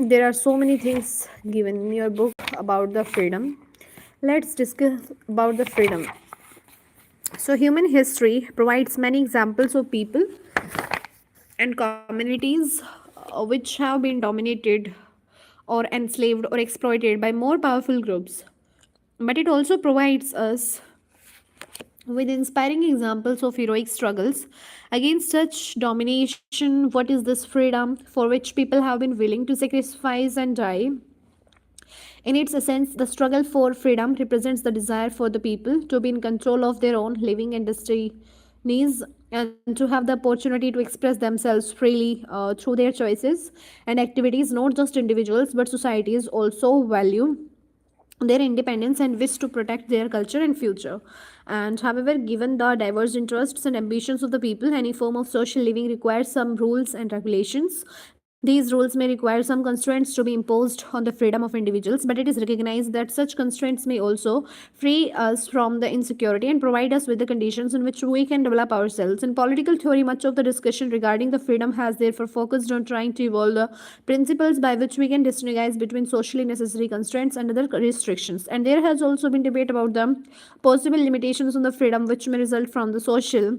There are so many things given in your book about the freedom. Let's discuss about the freedom. So, human history provides many examples of people and communities which have been dominated or enslaved or exploited by more powerful groups. But it also provides us with inspiring examples of heroic struggles against such domination. What is this freedom for which people have been willing to sacrifice and die? In its essence, the struggle for freedom represents the desire for the people to be in control of their own living and destinies, and to have the opportunity to express themselves freely through their choices and activities. Not just individuals but societies also value their independence and wish to protect their culture and future. And however, given the diverse interests and ambitions of the people, any form of social living requires some rules and regulations. These rules may require some constraints to be imposed on the freedom of individuals, but it is recognized that such constraints may also free us from the insecurity and provide us with the conditions in which we can develop ourselves. In political theory, much of the discussion regarding the freedom has therefore focused on trying to evolve the principles by which we can distinguish between socially necessary constraints and other restrictions. And there has also been debate about the possible limitations on the freedom which may result from the social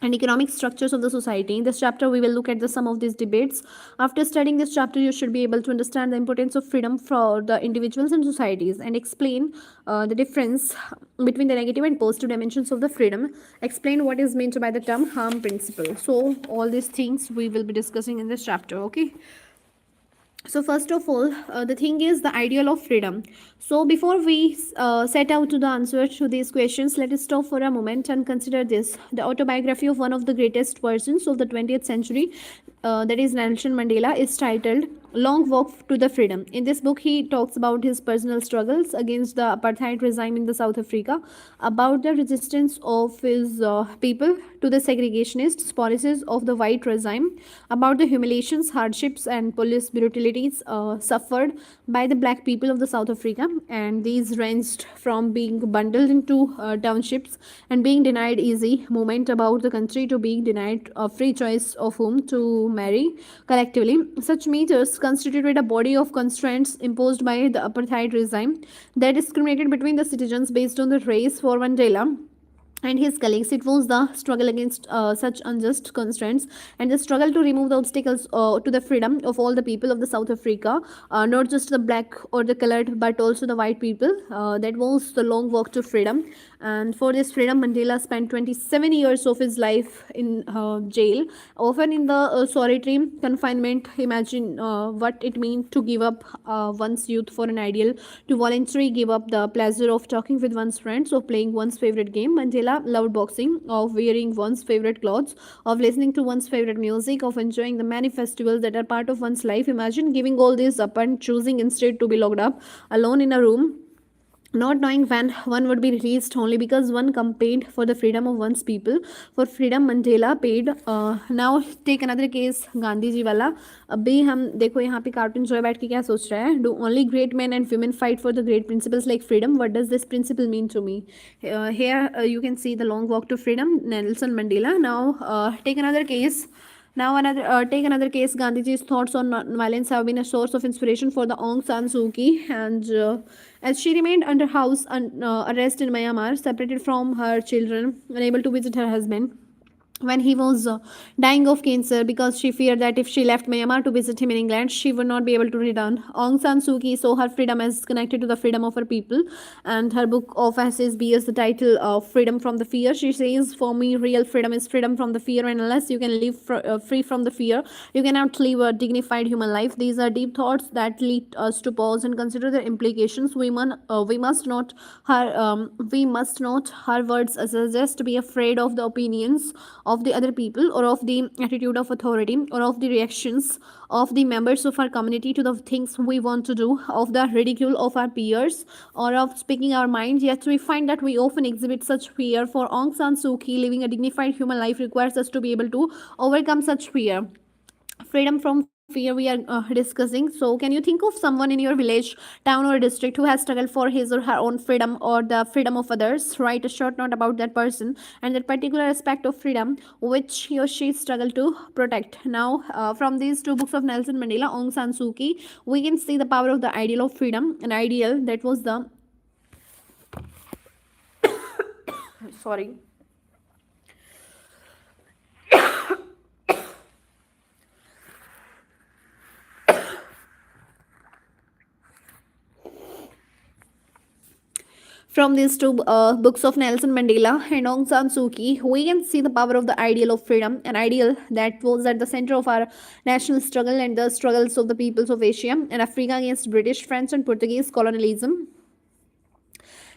and economic structures of the society. In this chapter, we will look at the sum of these debates. After studying this chapter, you should be able to understand the importance of freedom for the individuals and societies and explain the difference between the negative and positive dimensions of the freedom. Explain what is meant by the term harm principle. So, all these things we will be discussing in this chapter. Okay. So first of all, the thing is the ideal of freedom. So before we set out to the answer to these questions, let us stop for a moment and consider this: the autobiography of one of the greatest persons of the 20th century, that is Nelson Mandela, is titled Long Walk to the Freedom. In this book, he talks about his personal struggles against the apartheid regime in the South Africa, about the resistance of his people to the segregationist policies of the white regime, about the humiliations, hardships, and police brutalities suffered by the black people of the South Africa. And these ranged from being bundled into townships and being denied easy movement about the country to being denied a free choice of whom to marry collectively. Such measures constituted a body of constraints imposed by the apartheid regime that discriminated between the citizens based on the race. For Mandela and his colleagues, it was the struggle against such unjust constraints and the struggle to remove the obstacles to the freedom of all the people of the South Africa, not just the black or the colored, but also the white people. That was the long walk to freedom. And for this freedom, Mandela spent 27 years of his life in jail, often in the solitary confinement. Imagine what it means to give up one's youth for an ideal, to voluntarily give up the pleasure of talking with one's friends, of playing one's favorite game. Mandela loved boxing, of wearing one's favorite clothes, of listening to one's favorite music, of enjoying the many festivals that are part of one's life. Imagine giving all this up and choosing instead to be locked up alone in a room, not knowing when one would be released, only because one campaigned for the freedom of one's people. For freedom, Mandela paid. Now take another case, Gandhi ji वाला. अभी हम देखो यहाँ पे cartoon जो है बैठ के क्या सोच रहा है? Do only great men and women fight for the great principles like freedom? What does this principle mean to me? Here you can see the long walk to freedom, Nelson Mandela. Now take another case. Now, take another case. Gandhiji's thoughts on violence have been a source of inspiration for the Aung San Suu Kyi, and as she remained under house arrest in Myanmar, separated from her children, unable to visit her husband when he was dying of cancer, because she feared that if she left Myanmar to visit him in England, she would not be able to return. Aung San Suu Kyi saw her freedom as connected to the freedom of her people, and her book of essays bears the title of Freedom from the Fear. She says, "For me, real freedom is freedom from the fear, and unless you can live free from the fear, you cannot live a dignified human life." These are deep thoughts that lead us to pause and consider the implications. We must not, her words suggest, be afraid of the opinions of the other people, or of the attitude of authority, or of the reactions of the members of our community to the things we want to do, of the ridicule of our peers, or of speaking our mind. Yet we find that we often exhibit such fear. For Aung San Suu Kyi, living a dignified human life requires us to be able to overcome such fear. Freedom from here we are discussing. So, can you think of someone in your village, town, or district who has struggled for his or her own freedom or the freedom of others? Write a short note about that person and that particular aspect of freedom which he or she struggled to protect. Now, from these two books of Nelson Mandela, Aung San Suu Kyi, we can see the power of the ideal of freedom, an ideal that was the sorry from these two books of Nelson Mandela and Aung San Suu Kyi, we can see the power of the ideal of freedom, an ideal that was at the center of our national struggle and the struggles of the peoples of Asia and Africa against British, French, and Portuguese colonialism.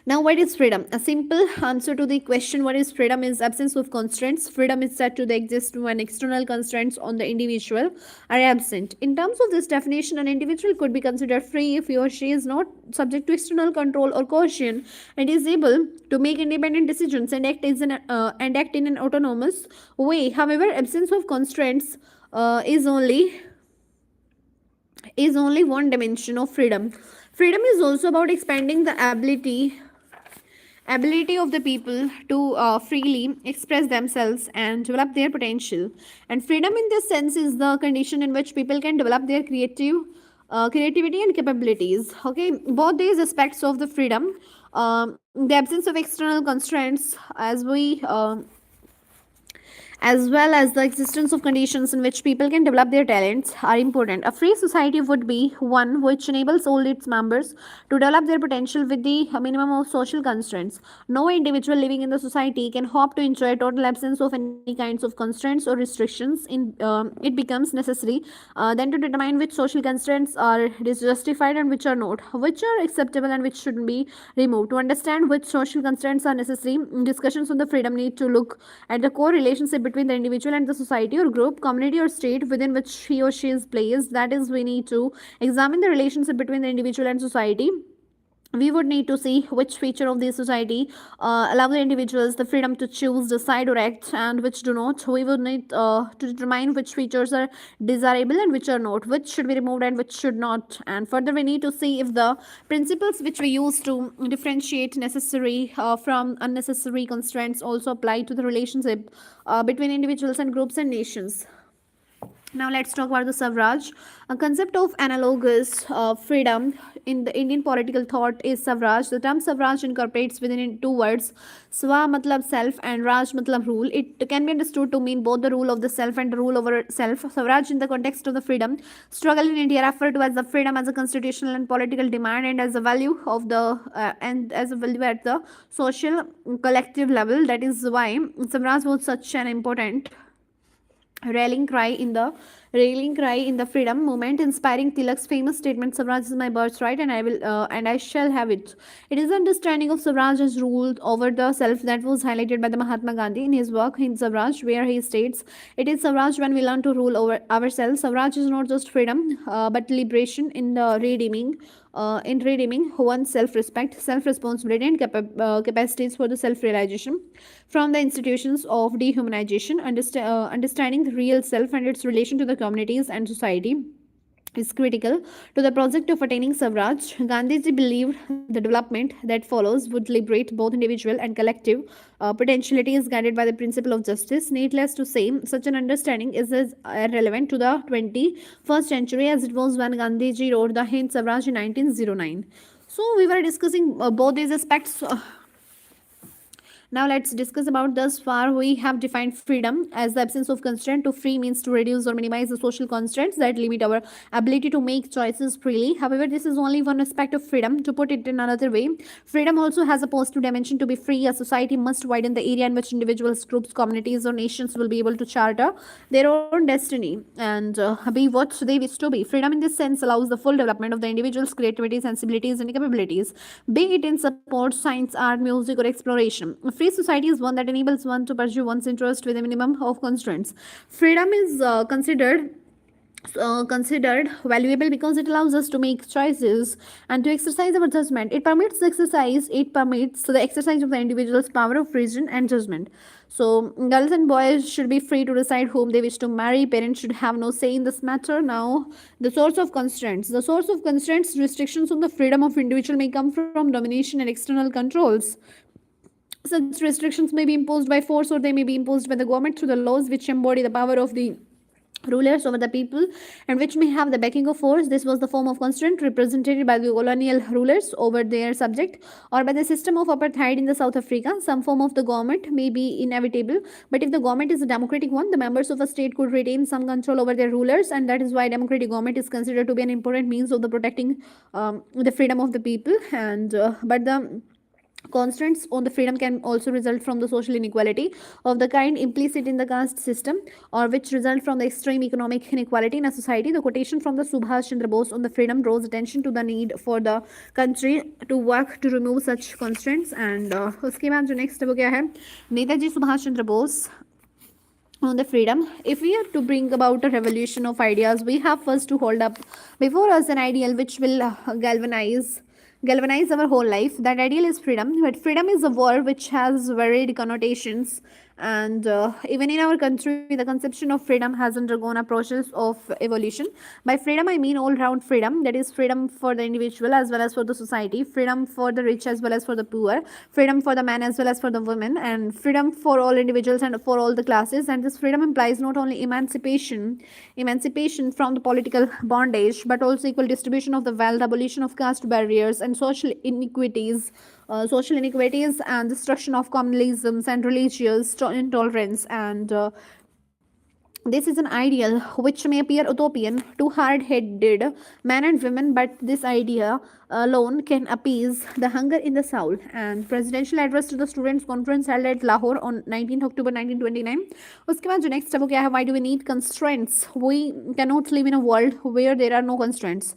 Now, what is freedom? A simple answer to the question what is freedom is absence of constraints. Freedom is said to exist when external constraints on the individual are absent. In terms of this definition, an individual could be considered free if he or she is not subject to external control or coercion and is able to make independent decisions and act in an autonomous way. However, absence of constraints is only one dimension of freedom. Freedom is also about expanding the ability of the people to freely express themselves and develop their potential. And freedom in this sense is the condition in which people can develop their creativity and capabilities. Okay, both these aspects of the freedom, the absence of external constraints, as well as the existence of conditions in which people can develop their talents are important. A free society would be one which enables all its members to develop their potential with the minimum of social constraints. No individual living in the society can hope to enjoy total absence of any kinds of constraints or restrictions. It becomes necessary then to determine which social constraints are justified and which are not, which are acceptable and which should be removed. To understand which social constraints are necessary, discussions on the freedom need to look at the core relationship between the individual and the society or group, community or state within which he or she is placed. That is, we need to examine the relationship between the individual and society. We would need to see which feature of the society allow the individuals the freedom to choose, decide, or act, and which do not. We would need to determine which features are desirable and which are not, which should be removed and which should not. And further, we need to see if the principles which we use to differentiate necessary from unnecessary constraints also apply to the relationship between individuals and groups and nations. Now let's talk about the suffrage. A concept of analogous freedom in the Indian political thought is suffrage. The term suffrage incorporates within it two words, swa matlab self and raj matlab rule. It can be understood to mean both the rule of the self and the rule over self. Suffrage in the context of the freedom struggle in India referred to as the freedom as a constitutional and political demand and as a value of the and as a value at the social collective level. That is why suffrage was such an important rallying cry in the freedom movement, inspiring Tilak's famous statement, Swaraj is my birthright and I shall have it. It is the understanding of Swaraj as rule over the self that was highlighted by the Mahatma Gandhi in his work in Swaraj, where he states, it is Swaraj when we learn to rule over ourselves. Swaraj is not just freedom but liberation in redeeming one's self-respect, self-responsibility, and capacities for the self-realization from the institutions of dehumanization. Understanding the real self and its relation to the communities and society is critical to the project of attaining Swaraj. Gandhiji believed the development that follows would liberate both individual and collective potentialities guided by the principle of justice. Needless to say, such an understanding is as relevant to the 21st century as it was when Gandhiji wrote the Hind Swaraj in 1909. So, we were discussing both these aspects. Now let's discuss about thus far we have defined freedom as the absence of constraint. To free means to reduce or minimize the social constraints that limit our ability to make choices freely. However, this is only one aspect of freedom. To put it in another way, freedom also has a positive dimension. To be free, a society must widen the area in which individuals, groups, communities, or nations will be able to charter their own destiny and be what they wish to be. Freedom in this sense allows the full development of the individual's creativity, sensibilities, and capabilities, be it in support, science, art, music, or exploration. A free society is one that enables one to pursue one's interest with a minimum of constraints. Freedom is considered considered valuable because it allows us to make choices and to exercise our judgment. It permits the exercise of the individual's power of reason and judgment. So girls and boys should be free to decide whom they wish to marry. Parents should have no say in this matter. Now, the source of constraints, restrictions on the freedom of individual may come from domination and external controls. Such restrictions may be imposed by force, or they may be imposed by the government through the laws which embody the power of the rulers over the people and which may have the backing of force. This was the form of constraint represented by the colonial rulers over their subject, or by the system of apartheid in the South Africa. Some form of the government may be inevitable, but if the government is a democratic one, the members of a state could retain some control over their rulers, and that is why democratic government is considered to be an important means of the protecting the freedom of the people. And but the constraints on the freedom can also result from the social inequality of the kind implicit in the caste system, or which result from the extreme economic inequality in a society. The quotation from the Subhash Chandra Bose on the freedom draws attention to the need for the country to work to remove such constraints. And उसके बाद जो next वो क्या है, Netaji Subhash Chandra Bose on the freedom. If we are to bring about a revolution of ideas, we have first to hold up before us an ideal which will galvanize our whole life. That ideal is freedom, but freedom is a word which has varied connotations. And even in our country, the conception of freedom has undergone a process of evolution. By freedom I mean all round freedom, that is freedom for the individual as well as for the society, freedom for the rich as well as for the poor, freedom for the man as well as for the women, and freedom for all individuals and for all the classes. And this freedom implies not only emancipation from the political bondage, but also equal distribution of the wealth, abolition of caste barriers and social inequities, and destruction of communalisms and religious intolerance. And this is an ideal which may appear utopian to hard-headed men and women, but this idea alone can appease the hunger in the soul. And presidential address to the students conference held at Lahore on 19th October 1929. उसके बाद जो next है वो क्या है, why do we need constraints? We cannot live in a world where there are no constraints.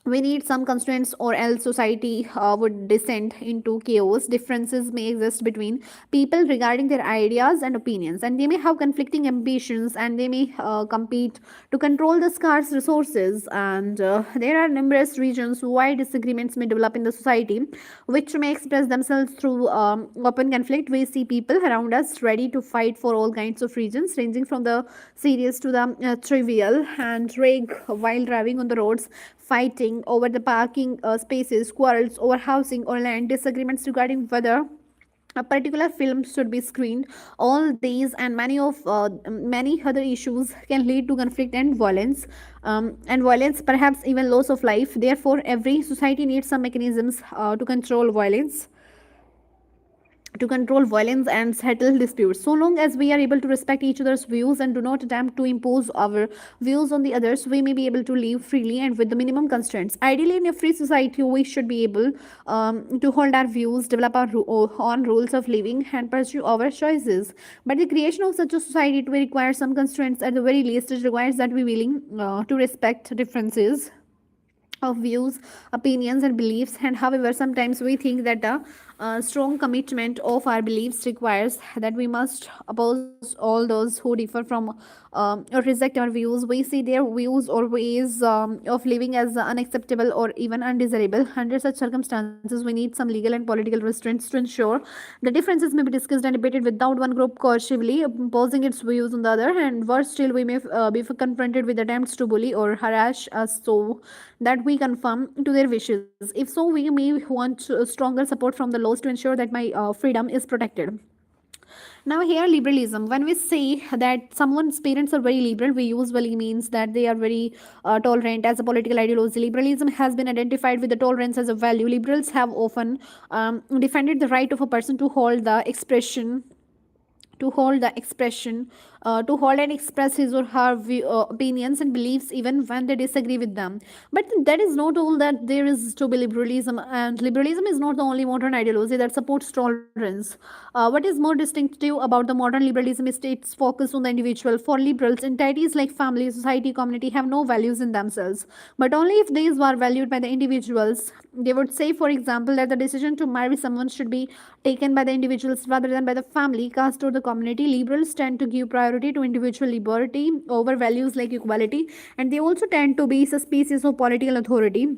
We need some constraints, or else society would descend into chaos. Differences may exist between people regarding their ideas and opinions, and they may have conflicting ambitions, and they may compete to control the scarce resources. And there are numerous reasons why disagreements may develop in the society, which may express themselves through open conflict. We see people around us ready to fight for all kinds of reasons, ranging from the serious to the trivial, and rage while driving on the roads, fighting over the parking spaces, quarrels over housing or land, disagreements regarding whether a particular film should be screened. All these and many other issues can lead to conflict and violence, perhaps even loss of life. Therefore, every society needs some mechanisms to control violence and settle disputes. So long as we are able to respect each other's views and do not attempt to impose our views on the others, we may be able to live freely and with the minimum constraints. Ideally, in a free society, we should be able to hold our views, develop our own rules of living, and pursue our choices. But the creation of such a society to require some constraints. At the very least, it requires that we willing to respect differences of views, opinions, and beliefs. And however, sometimes we think that a strong commitment of our beliefs requires that we must oppose all those who differ from or reject our views. We see their views or ways of living as unacceptable or even undesirable. Under such circumstances, we need some legal and political restraints to ensure the differences may be discussed and debated without one group coercively imposing its views on the other. And worse still, we may be confronted with attempts to bully or harass us so that we conform to their wishes. If so, we may want stronger support from the laws to ensure that my freedom is protected. Now, here liberalism. When we say that someone's parents are very liberal, we usually means that they are very tolerant as a political ideology. Liberalism has been identified with the tolerance as a value. Liberals have often defended the right of a person to hold and express his or her opinions and beliefs even when they disagree with them. But that is not all that there is to be liberalism, and liberalism is not the only modern ideology that supports tolerance. What is more distinctive about the modern liberalism is its focus on the individual. For liberals, entities like family, society, community have no values in themselves, but only if these were valued by the individuals. They would say, for example, that the decision to marry someone should be taken by the individuals rather than by the family, caste, or the community. Liberals tend to give priority priority to individual liberty over values like equality, and they also tend to be suspicious of political authority.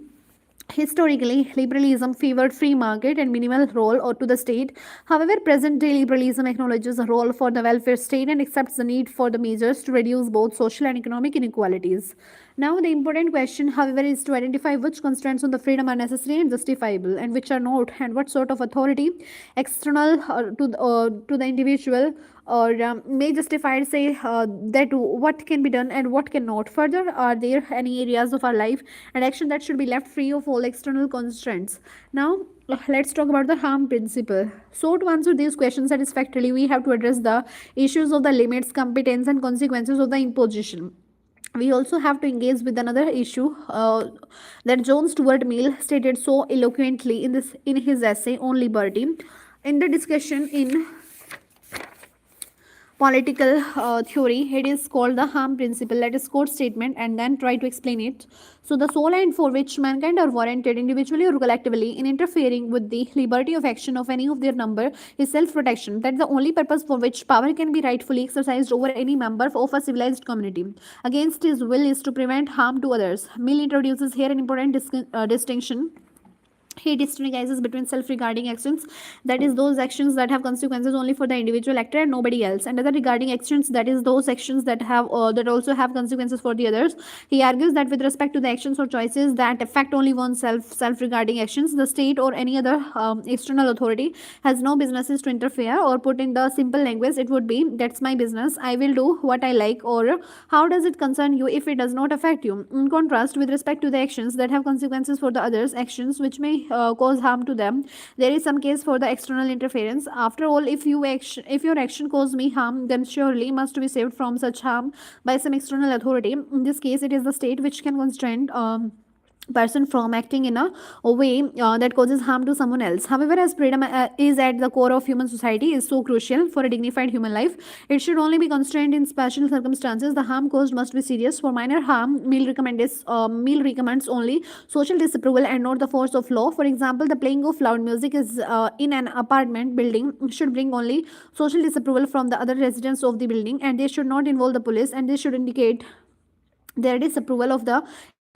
Historically, liberalism favored free market and minimal role or to the state. However, present-day liberalism acknowledges a role for the welfare state and accepts the need for the measures to reduce both social and economic inequalities. Now, the important question, however, is to identify which constraints on the freedom are necessary and justifiable, and which are not, and what sort of authority, external to the individual, or may justify say that what can be done and what cannot. Further, are there any areas of our life and action that should be left free of all external constraints? Now, let's talk about the harm principle. So, to answer these questions satisfactorily, we have to address the issues of the limits, competence, and consequences of the imposition. We also have to engage with another issue that John Stuart Mill stated so eloquently in his essay on liberty. In the discussion in political theory, it is called the harm principle. Let us quote statement and then try to explain it. So, the sole end for which mankind are warranted individually or collectively in interfering with the liberty of action of any of their number is self-protection. That is the only purpose for which power can be rightfully exercised over any member of a civilized community against his will is to prevent harm to others. Mill introduces here an important distinction. He distinguishes between self-regarding actions, that is those actions that have consequences only for the individual actor and nobody else, and other regarding actions, that is those actions that have that also have consequences for the others. He argues that with respect to the actions or choices that affect only oneself, self-regarding actions, the state or any other external authority has no businesses to interfere. Or put in the simple language, it would be, that's my business, I will do what I like, or how does it concern you if it does not affect you. In contrast, with respect to the actions that have consequences for the others, actions which may cause harm to them, there is some case for the external interference. After all, if your action cause me harm, then surely must be saved from such harm by some external authority. In this case, it is the state which can constrain person from acting in a way that causes harm to someone else. However, as freedom is at the core of human society, is so crucial for a dignified human life, it should only be constrained in special circumstances. The harm caused must be serious. For minor harm, Mill recommends only social disapproval and not the force of law. For example, the playing of loud music is in an apartment building should bring only social disapproval from the other residents of the building, and they should not involve the police, and they should indicate their disapproval of the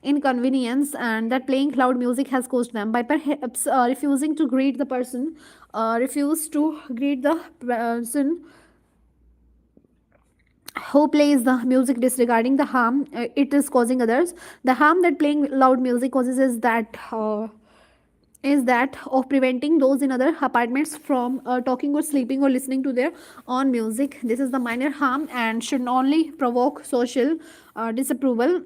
inconvenience and that playing loud music has caused them. By perhaps refusing to greet the person, refuse to greet the person who plays the music disregarding the harm it is causing others. The harm that playing loud music causes is that of preventing those in other apartments from talking or sleeping or listening to their own music. This is the minor harm and should only provoke social disapproval.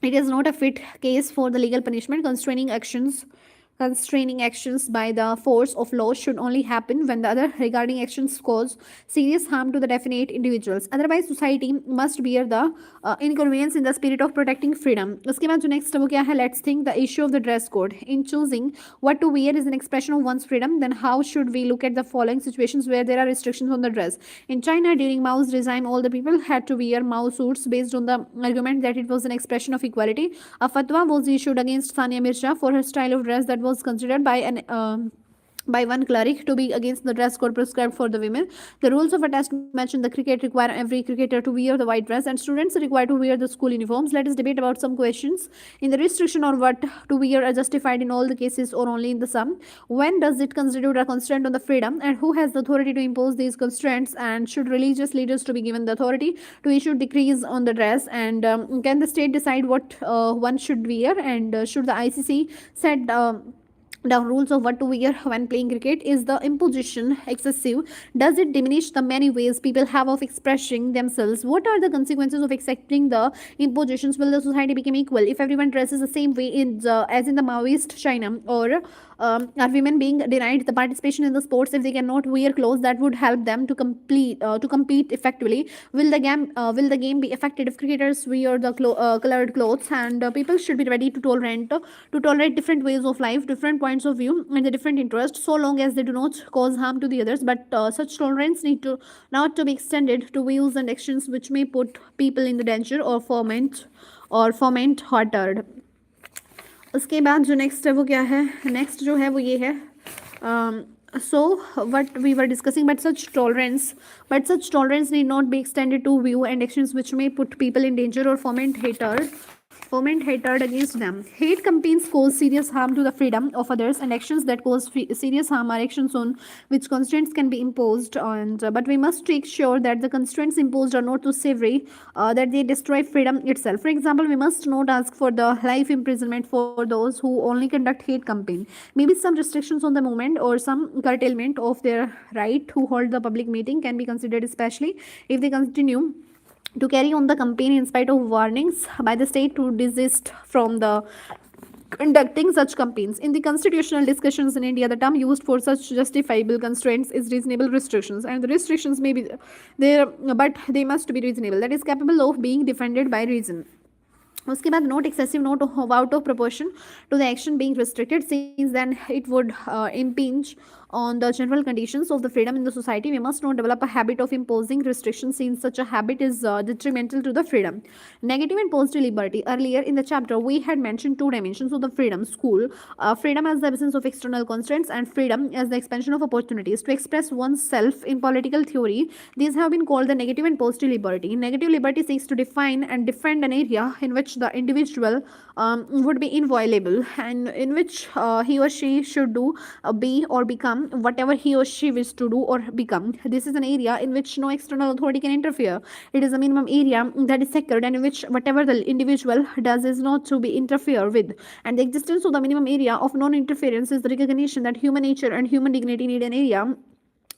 It is not a fit case for the legal punishment. Constraining actions by the force of law should only happen when the other regarding actions cause serious harm to the definite individuals. Otherwise, society must bear the inconvenience in the spirit of protecting freedom. उसके बाद जो next वो क्या है? Let's think the issue of the dress code. In choosing what to wear is an expression of one's freedom. Then how should we look at the following situations where there are restrictions on the dress? In China, during Mao's regime, all the people had to wear Mao suits based on the argument that it was an expression of equality. A fatwa was issued against Sania Mirza for her style of dress that was considered by one cleric to be against the dress code prescribed for the women. The rules of a test match in the cricket require every cricketer to wear the white dress, and students are required to wear the school uniforms. Let us debate about some questions. In the restriction on what to wear are justified in all the cases or only in the some? When does it constitute a constraint on the freedom, and who has the authority to impose these constraints? And should religious leaders to be given the authority to issue decrees on the dress? And can the state decide what one should wear? And should the ICC set down rules of what to wear when playing cricket? Is the imposition excessive? Does it diminish the many ways people have of expressing themselves? What are the consequences of accepting the impositions? Will the society become equal if everyone dresses the same way as in the Maoist China? Or are women being denied the participation in the sports if they cannot wear clothes that would help them to compete effectively? Will the game be affected if cricketers wear the colored clothes? And people should be ready to tolerate different ways of life, different points of view, and the different interests, so long as they do not cause harm to the others. But such tolerance need to not to be extended to views and actions which may put people in the danger or foment hatred. उसके बाद जो next है वो क्या है? Next जो है वो ये है So what we were discussing, but such tolerance need not be extended to view and actions which may put people in danger or foment hatred against them. Hate campaigns cause serious harm to the freedom of others, and actions that cause serious harm are actions on which constraints can be imposed. And but we must make sure that the constraints imposed are not too severe that they destroy freedom itself. For example, we must not ask for the life imprisonment for those who only conduct hate campaign. Maybe some restrictions on the movement or some curtailment of their right to hold the public meeting can be considered, especially if they continue to carry on the campaign in spite of warnings by the state to desist from the conducting such campaigns. In the constitutional discussions in India, the term used for such justifiable constraints is reasonable restrictions, and the restrictions may be there, but they must be reasonable. That is capable of being defended by reason. उसके बाद note excessive note out of proportion to the action being restricted, since then it would impinge on the general conditions of the freedom in the society. We must not develop a habit of imposing restrictions, since such a habit is detrimental to the freedom. Negative and positive liberty. Earlier in the chapter we had mentioned two dimensions of the freedom: school, freedom as the absence of external constraints, and freedom as the expansion of opportunities to express oneself. In political theory, these have been called the negative and positive liberty. Negative liberty seeks to define and defend an area in which the individual would be inviolable, and in which he or she should do, be, or become whatever he or she wishes to do or become. This is an area in which no external authority can interfere. It is a minimum area that is secured, and in which whatever the individual does is not to be interfered with. And the existence of the minimum area of non interference is the recognition that human nature and human dignity need an area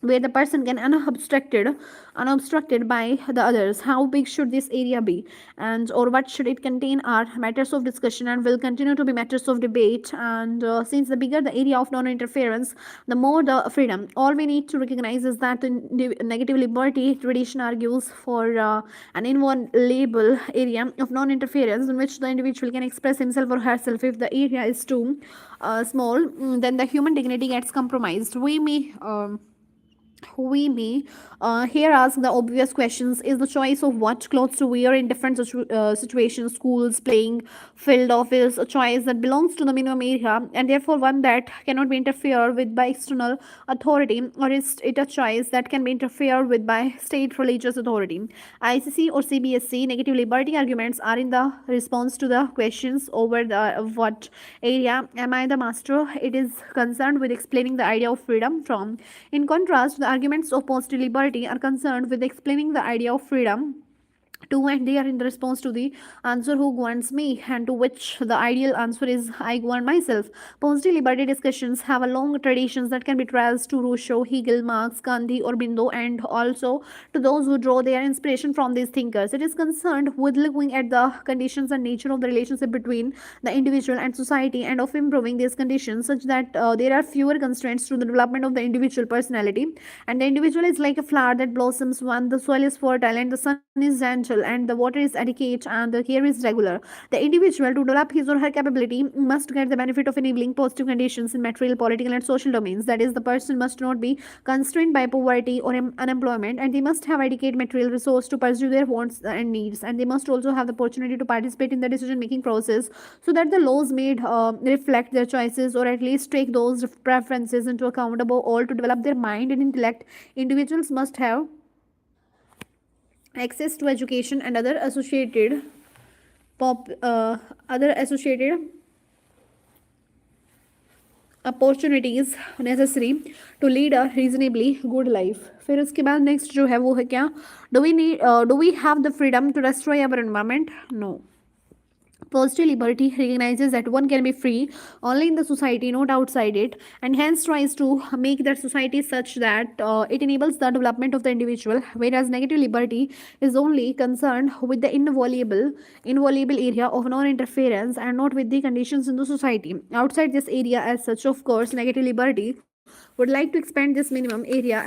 where the person can unobstructed by the others. How big should this area be, and or what should it contain, are matters of discussion and will continue to be matters of debate. And since the bigger the area of non-interference, the more the freedom. All we need to recognize is that the negative liberty tradition argues for an inviolable area of non-interference in which the individual can express himself or herself. If the area is too small, then the human dignity gets compromised. We may here ask the obvious questions: is the choice of what clothes to wear in different situations, schools, playing field, office, a choice that belongs to the minimum area and therefore one that cannot be interfered with by external authority, or is it a choice that can be interfered with by state religious authority? ICC or CBSC negative liberty arguments are in the response to the questions over the what area am I the master. It is concerned with explaining the idea of freedom from. In contrast, the arguments of positive liberty are concerned with explaining the idea of freedom to, and they are in the response to the answer who governs me, and to which the ideal answer is I govern myself. Positive liberty discussions have a long traditions that can be traced to Rousseau, Hegel, Marx, Gandhi, or Bindo, and also to those who draw their inspiration from these thinkers. It is concerned with looking at the conditions and nature of the relationship between the individual and society, and of improving these conditions such that there are fewer constraints to the development of the individual personality. And the individual is like a flower that blossoms when the soil is fertile and the sun is gentle and the water is adequate and the care is regular. The individual, to develop his or her capability, must get the benefit of enabling positive conditions in material, political, and social domains. That is, the person must not be constrained by poverty or unemployment, and they must have adequate material resource to pursue their wants and needs. And they must also have the opportunity to participate in the decision making process, so that the laws made reflect their choices, or at least take those preferences into account. Above all, to develop their mind and intellect, individuals must have access to education and other associated opportunities necessary to lead a reasonably good life. फिर उसके बाद next जो है वो है क्या, do we have the freedom to destroy our environment? No. Positive liberty recognizes that one can be free only in the society, not outside it, and hence tries to make that society such that it enables the development of the individual, whereas negative liberty is only concerned with the inviolable area of non-interference and not with the conditions in the society. Outside this area as such, of course, negative liberty would like to expand this minimum area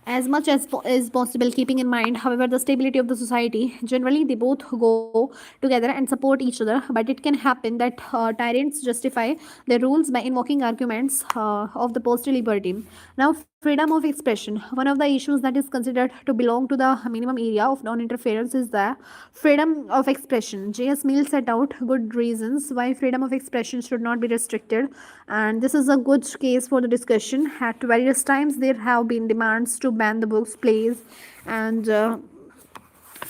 as much as is possible, keeping in mind, however, the stability of the society. Generally, they both go together and support each other, but it can happen that tyrants justify their rules by invoking arguments of the positive liberty. Now, Freedom of expression. One of the issues that is considered to belong to the minimum area of non interference is the freedom of expression. J.S. Mill set out good reasons why freedom of expression should not be restricted, and this is a good case for the discussion. At various times, there have been demands to ban the books, plays, and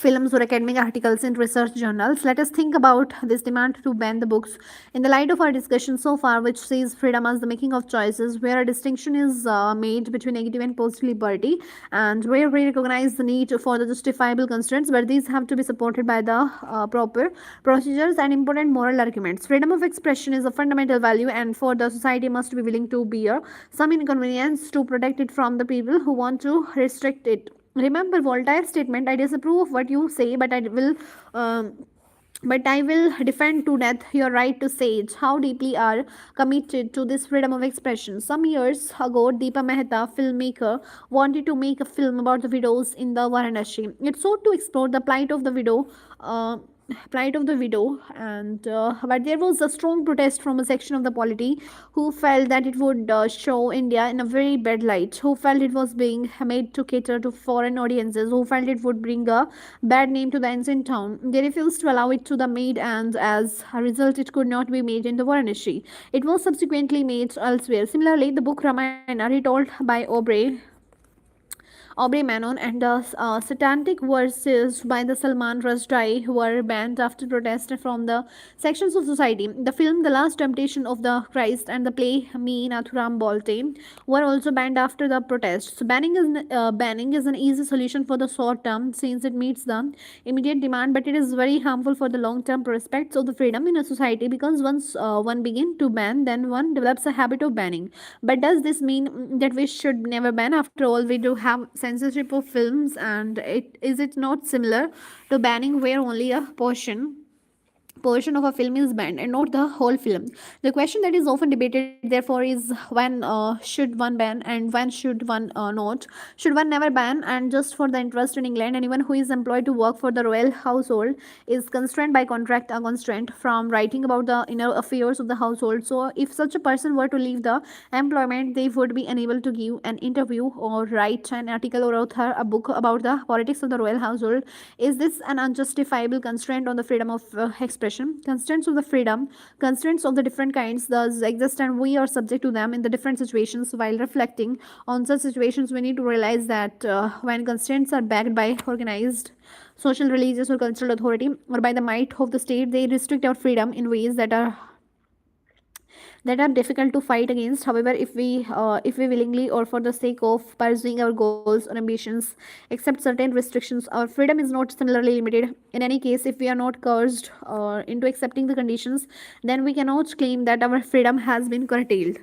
films or academic articles in research journals. Let us think about this demand to ban the books in the light of our discussion so far, which sees freedom as the making of choices, where a distinction is made between negative and positive liberty, and where we recognize the need for the justifiable constraints, but these have to be supported by the proper procedures and important moral arguments. Freedom of expression is a fundamental value, and for the society must be willing to bear some inconvenience to protect it from the people who want to restrict it. Remember Voltaire's statement, I disapprove of what you say, but I will defend to death your right to say it. How deeply are committed to this freedom of expression. Some years ago, Deepa Mehta, filmmaker, wanted to make a film about the widows in the Varanasi. It sought to explore the uh, plight of the widow, and but there was a strong protest from a section of the polity who felt that it would show India in a very bad light, who felt it was being made to cater to foreign audiences, who felt it would bring a bad name to the ancient town. They refused to allow it to be made, and as a result, it could not be made in the Varanasi. It was subsequently made elsewhere. Similarly, the book Ramayana, retold by Aubrey Manon, and the satanic verses by the Salman Rushdie were banned after protest from the sections of society. The film The Last Temptation of the Christ and the play Me Nathuram Bolte were also banned after the protests. Banning is an easy solution for the short term since it meets the immediate demand, but it is very harmful for the long term prospects of the freedom in a society, because once one begins to ban, then one develops a habit of banning. But does this mean that we should never ban? After all, we do have censorship of films, and it not similar to banning where only a portion of a film is banned and not the whole film. The question that is often debated, therefore, is when should one ban and when should one not? Should one never ban, and just for the interest in England, anyone who is employed to work for the royal household is constrained by contract, a constraint from writing about the inner affairs of the household. So, if such a person were to leave the employment, they would be unable to give an interview or write an article or author a book about the politics of the royal household. Is this an unjustifiable constraint on the freedom of expression? Constraints of the freedom, constraints of the different kinds thus exist, and we are subject to them in the different situations. While reflecting on such situations, we need to realize that when constraints are backed by organized social, religious, or cultural authority, or by the might of the state, they restrict our freedom in ways that are difficult to fight against. However, if we willingly or for the sake of pursuing our goals or ambitions accept certain restrictions, our freedom is not similarly limited. In any case, if we are not coerced into accepting the conditions, then we cannot claim that our freedom has been curtailed.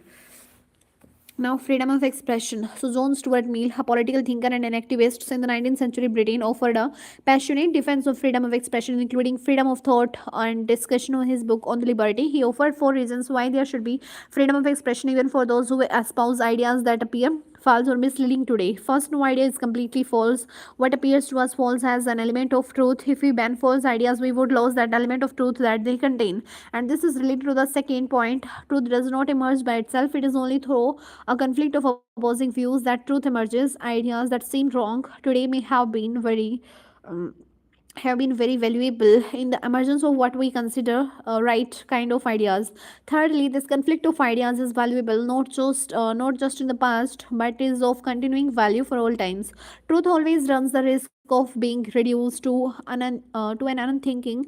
Now, freedom of expression. So, John Stuart Mill, a political thinker and an activist in the 19th century Britain, offered a passionate defense of freedom of expression, including freedom of thought and discussion on his book on the liberty. He offered four reasons why there should be freedom of expression even for those who espouse ideas that appear false or misleading today. First, no idea is completely false. What appears to us false has an element of truth. If we ban false ideas, we would lose that element of truth that they contain. And this is related to the second point. Truth does not emerge by itself. It is only through a conflict of opposing views that truth emerges. Ideas that seem wrong today may um, have been very valuable in the emergence of what we consider right kind of ideas. Thirdly, this conflict of ideas is valuable not just in the past, but is of continuing value for all times. Truth always runs the risk of being reduced to an unthinking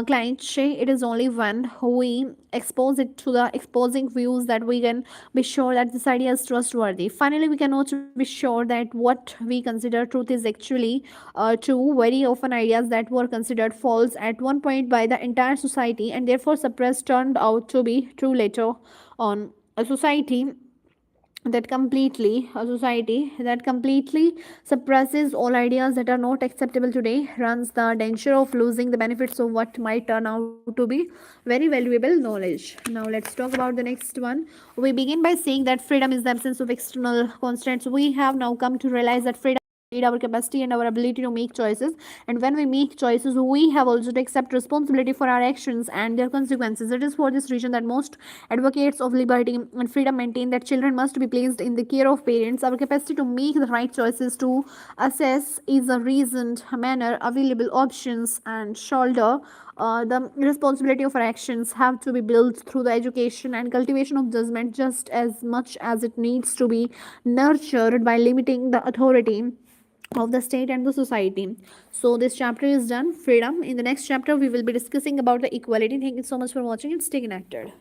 cliche. It is only when we expose it to the exposing views that we can be sure that this idea is trustworthy. Finally, we can also be sure that what we consider truth is actually true. Very often, ideas that were considered false at one point by the entire society and therefore suppressed turned out to be true later on. A society that completely suppresses all ideas that are not acceptable today runs the danger of losing the benefits of what might turn out to be very valuable knowledge. Now let's talk about the next one. We begin by saying that freedom is the absence of external constraints. We have now come to realize that freedom our capacity and our ability to make choices. And when we make choices, we have also to accept responsibility for our actions and their consequences. It is for this reason that most advocates of liberty and freedom maintain that children must be placed in the care of parents. Our capacity to make the right choices, to assess is a reasoned manner available options, and shoulder the responsibility of our actions have to be built through the education and cultivation of judgment just as much as it needs to be nurtured by limiting the authority of the state and the society. So this chapter is done, freedom. In the next chapter we will be discussing about the equality. Thank you so much for watching and stay connected.